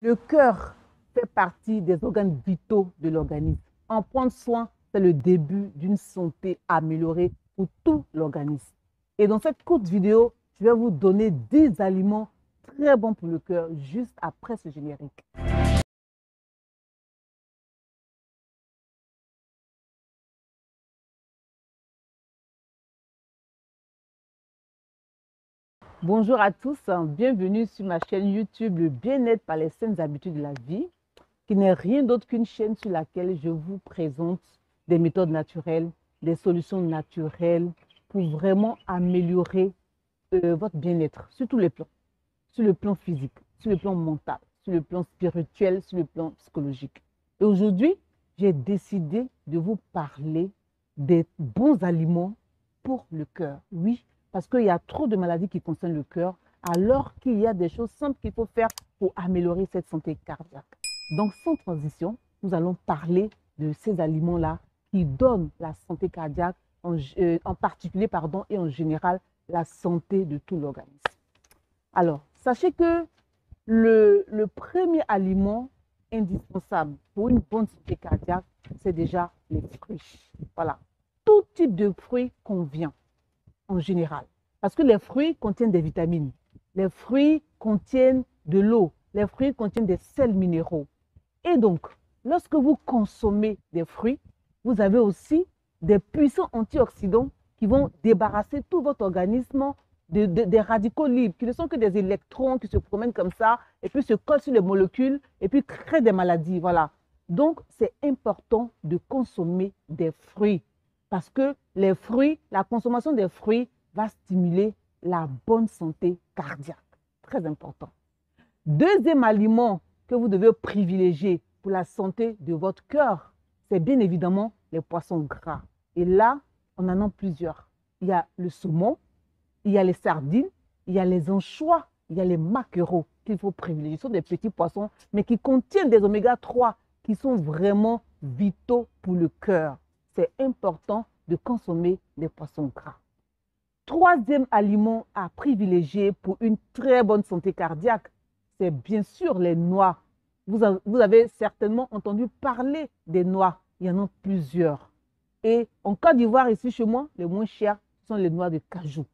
Le cœur fait partie des organes vitaux de l'organisme. En prendre soin, c'est le début d'une santé améliorée pour tout l'organisme. Et dans cette courte vidéo, je vais vous donner 10 aliments très bons pour le cœur juste après ce générique. Bonjour à tous, bienvenue sur ma chaîne YouTube Le bien-être par les saines habitudes de la vie, qui n'est rien d'autre qu'une chaîne sur laquelle je vous présente des méthodes naturelles, des solutions naturelles pour vraiment améliorer votre bien-être sur tous les plans, sur le plan physique, sur le plan mental, sur le plan spirituel, sur le plan psychologique. Et aujourd'hui, j'ai décidé de vous parler des bons aliments pour le cœur. Oui, parce qu'il y a trop de maladies qui concernent le cœur, alors qu'il y a des choses simples qu'il faut faire pour améliorer cette santé cardiaque. Donc, sans transition, nous allons parler de ces aliments-là qui donnent la santé cardiaque, en particulier, et en général, la santé de tout l'organisme. Alors, sachez que le premier aliment indispensable pour une bonne santé cardiaque, c'est déjà les fruits. Voilà. Tout type de fruits convient en général. Parce que les fruits contiennent des vitamines. Les fruits contiennent de l'eau. Les fruits contiennent des sels minéraux. Et donc, lorsque vous consommez des fruits, vous avez aussi des puissants antioxydants qui vont débarrasser tout votre organisme des radicaux libres, qui ne sont que des électrons qui se promènent comme ça, et puis se collent sur les molécules, et puis créent des maladies. Voilà. Donc, c'est important de consommer des fruits, parce que les fruits, la consommation des fruits va stimuler la bonne santé cardiaque. Très important. Deuxième aliment que vous devez privilégier pour la santé de votre cœur, c'est bien évidemment les poissons gras. Et là, on en a plusieurs. Il y a le saumon, il y a les sardines, il y a les anchois, il y a les maquereaux qu'il faut privilégier. Ce sont des petits poissons, mais qui contiennent des oméga 3 qui sont vraiment vitaux pour le cœur. C'est important de consommer des poissons gras. Troisième aliment à privilégier pour une très bonne santé cardiaque, c'est bien sûr les noix. Vous avez certainement entendu parler des noix. Il y en a plusieurs. Et en Côte d'Ivoire, ici chez moi, les moins chers sont les noix de cajou.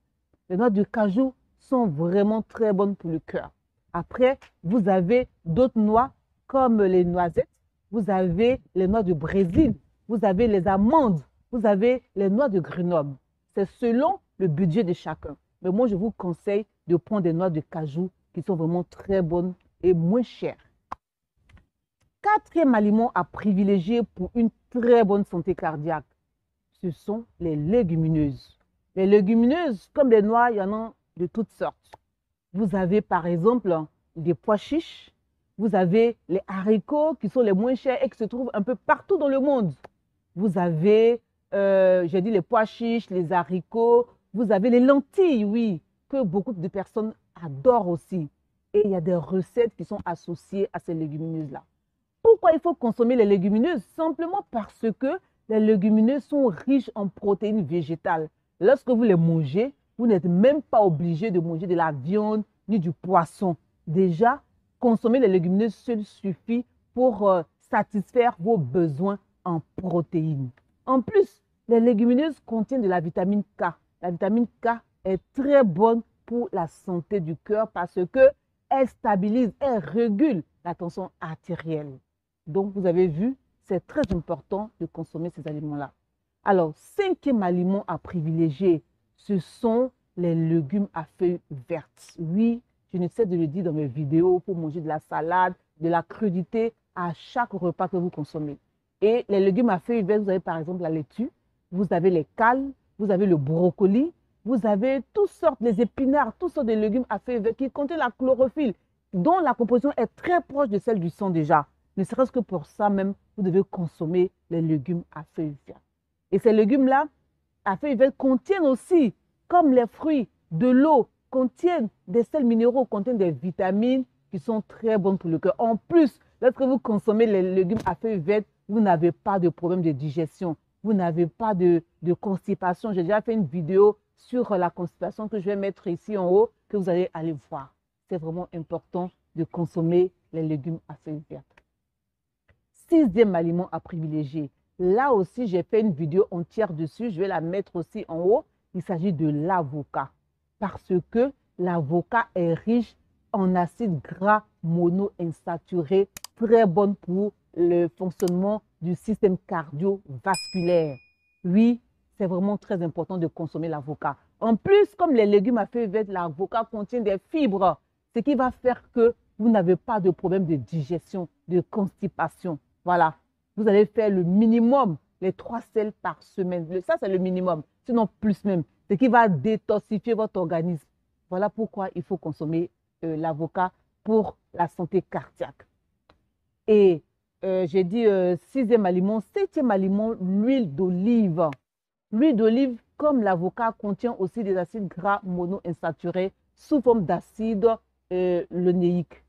Les noix de cajou sont vraiment très bonnes pour le cœur. Après, vous avez d'autres noix comme les noisettes, vous avez les noix de Brésil, vous avez les amandes, vous avez les noix de Grenoble. C'est selon le budget de chacun. Mais moi, je vous conseille de prendre des noix de cajou qui sont vraiment très bonnes et moins chères. Quatrième aliment à privilégier pour une très bonne santé cardiaque, ce sont les légumineuses. Les légumineuses, comme les noix, il y en a de toutes sortes. Vous avez par exemple des pois chiches, vous avez les haricots qui sont les moins chers et qui se trouvent un peu partout dans le monde. Vous avez, j'ai dit les pois chiches, les haricots, vous avez les lentilles, oui, que beaucoup de personnes adorent aussi. Et il y a des recettes qui sont associées à ces légumineuses-là. Pourquoi il faut consommer les légumineuses? Simplement parce que les légumineuses sont riches en protéines végétales. Lorsque vous les mangez, vous n'êtes même pas obligé de manger de la viande ni du poisson. Déjà, consommer les légumineuses seul suffit pour satisfaire vos besoins en protéines. En plus, les légumineuses contiennent de la vitamine K. La vitamine K est très bonne pour la santé du cœur parce qu'elle stabilise, elle régule la tension artérielle. Donc, vous avez vu, c'est très important de consommer ces aliments-là. Alors, cinquième aliment à privilégier, ce sont les légumes à feuilles vertes. Oui, je ne cesse de le dire dans mes vidéos pour manger de la salade, de la crudité à chaque repas que vous consommez. Et les légumes à feuilles vertes, vous avez par exemple la laitue, vous avez les cales, vous avez le brocoli, vous avez toutes sortes, les épinards, toutes sortes de légumes à feuilles vertes qui contiennent la chlorophylle, dont la composition est très proche de celle du sang déjà. Ne serait-ce que pour ça même, vous devez consommer les légumes à feuilles vertes. Et ces légumes-là, à feuilles vertes, contiennent aussi, comme les fruits, de l'eau, contiennent des sels minéraux, contiennent des vitamines qui sont très bonnes pour le cœur. En plus, lorsque vous consommez les légumes à feuilles vertes, vous n'avez pas de problème de digestion, vous n'avez pas de constipation. J'ai déjà fait une vidéo sur la constipation que je vais mettre ici en haut, que vous allez aller voir. C'est vraiment important de consommer les légumes à feuilles vertes. Sixième aliment à privilégier. Là aussi, j'ai fait une vidéo entière dessus. Je vais la mettre aussi en haut. Il s'agit de l'avocat. Parce que l'avocat est riche en acides gras monoinsaturés, très bonne pour le fonctionnement du système cardiovasculaire. Oui, c'est vraiment très important de consommer l'avocat. En plus, comme les légumes à feuilles vertes, l'avocat contient des fibres, ce qui va faire que vous n'avez pas de problème de digestion, de constipation. Voilà, vous allez faire le minimum, les 3 sels par semaine. Ça, c'est le minimum, sinon plus même, ce qui va détoxifier votre organisme. Voilà pourquoi il faut consommer l'avocat pour la santé cardiaque. Et j'ai dit sixième aliment. Septième aliment, l'huile d'olive. L'huile d'olive, comme l'avocat, contient aussi des acides gras monoinsaturés sous forme d'acide linoléique.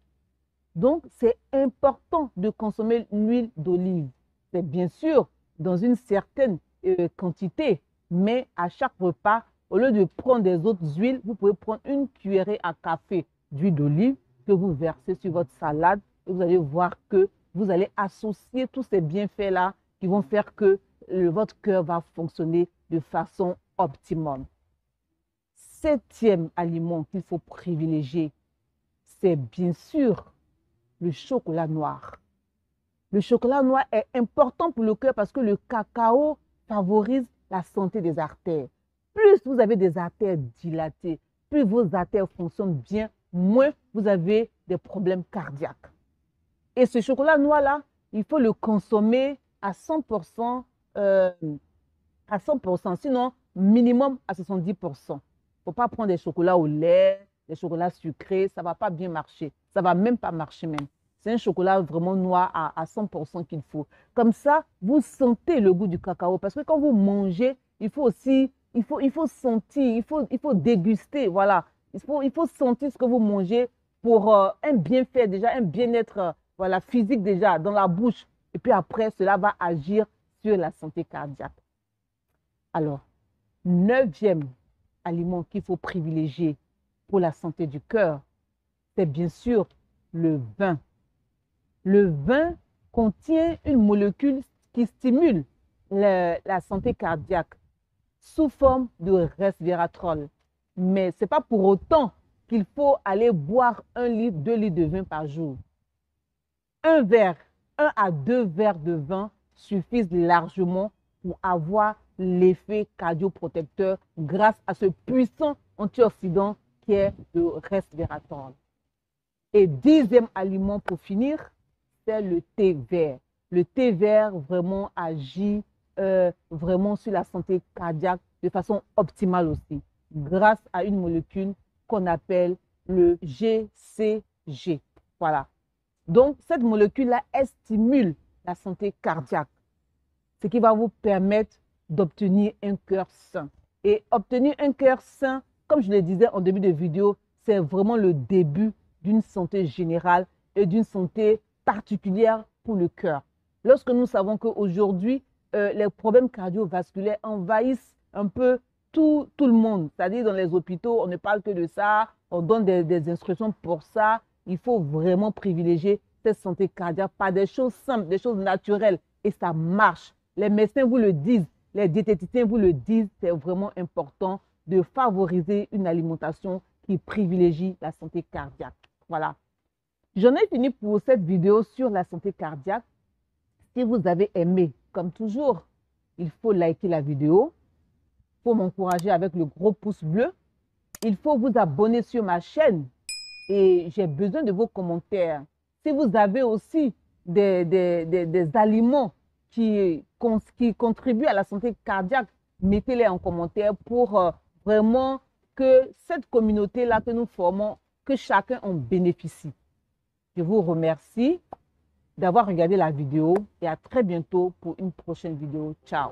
Donc, c'est important de consommer l'huile d'olive. C'est bien sûr dans une certaine quantité, mais à chaque repas, au lieu de prendre des autres huiles, vous pouvez prendre une cuillerée à café d'huile d'olive que vous versez sur votre salade et vous allez voir que vous allez associer tous ces bienfaits-là qui vont faire que votre cœur va fonctionner de façon optimum. Septième aliment qu'il faut privilégier, c'est bien sûr le chocolat noir. Le chocolat noir est important pour le cœur parce que le cacao favorise la santé des artères. Plus vous avez des artères dilatées, plus vos artères fonctionnent bien, moins vous avez des problèmes cardiaques. Et ce chocolat noir-là, il faut le consommer à 100%, sinon minimum à 70%. Il ne faut pas prendre des chocolats au lait, des chocolats sucrés, ça ne va pas bien marcher. Ça ne va même pas marcher même. C'est un chocolat vraiment noir à 100% qu'il faut. Comme ça, vous sentez le goût du cacao. Parce que quand vous mangez, il faut aussi, il faut sentir, il faut déguster. Voilà. Il faut sentir ce que vous mangez pour un bienfait déjà, un bien-être voilà, physique déjà dans la bouche. Et puis après, cela va agir sur la santé cardiaque. Alors, neuvième aliment qu'il faut privilégier pour la santé du cœur, c'est bien sûr le vin. Le vin contient une molécule qui stimule la santé cardiaque sous forme de resveratrol. Mais ce n'est pas pour autant qu'il faut aller boire 1 litre, 2 litres de vin par jour. 1 à 2 verres de vin suffisent largement pour avoir l'effet cardioprotecteur grâce à ce puissant antioxydant qui est le resveratrol. Et 10e aliment pour finir, c'est le thé vert. Le thé vert vraiment agit vraiment sur la santé cardiaque de façon optimale aussi, grâce à une molécule qu'on appelle le GCG. Voilà. Donc, cette molécule-là, elle stimule la santé cardiaque, ce qui va vous permettre d'obtenir un cœur sain. Et obtenir un cœur sain, comme je le disais en début de vidéo, c'est vraiment le début d'une santé générale et d'une santé particulière pour le cœur. Lorsque nous savons qu'aujourd'hui, les problèmes cardiovasculaires envahissent un peu tout le monde, c'est-à-dire dans les hôpitaux, on ne parle que de ça, on donne des instructions pour ça. Il faut vraiment privilégier cette santé cardiaque par des choses simples, des choses naturelles, et ça marche. Les médecins vous le disent, les diététiciens vous le disent, c'est vraiment important de favoriser une alimentation qui privilégie la santé cardiaque. Voilà. J'en ai fini pour cette vidéo sur la santé cardiaque. Si vous avez aimé, comme toujours, il faut liker la vidéo. Il faut m'encourager avec le gros pouce bleu. Il faut vous abonner sur ma chaîne. Et j'ai besoin de vos commentaires. Si vous avez aussi des aliments qui contribuent à la santé cardiaque, mettez-les en commentaire pour vraiment que cette communauté-là que nous formons, que chacun en bénéficie. Je vous remercie d'avoir regardé la vidéo et à très bientôt pour une prochaine vidéo. Ciao!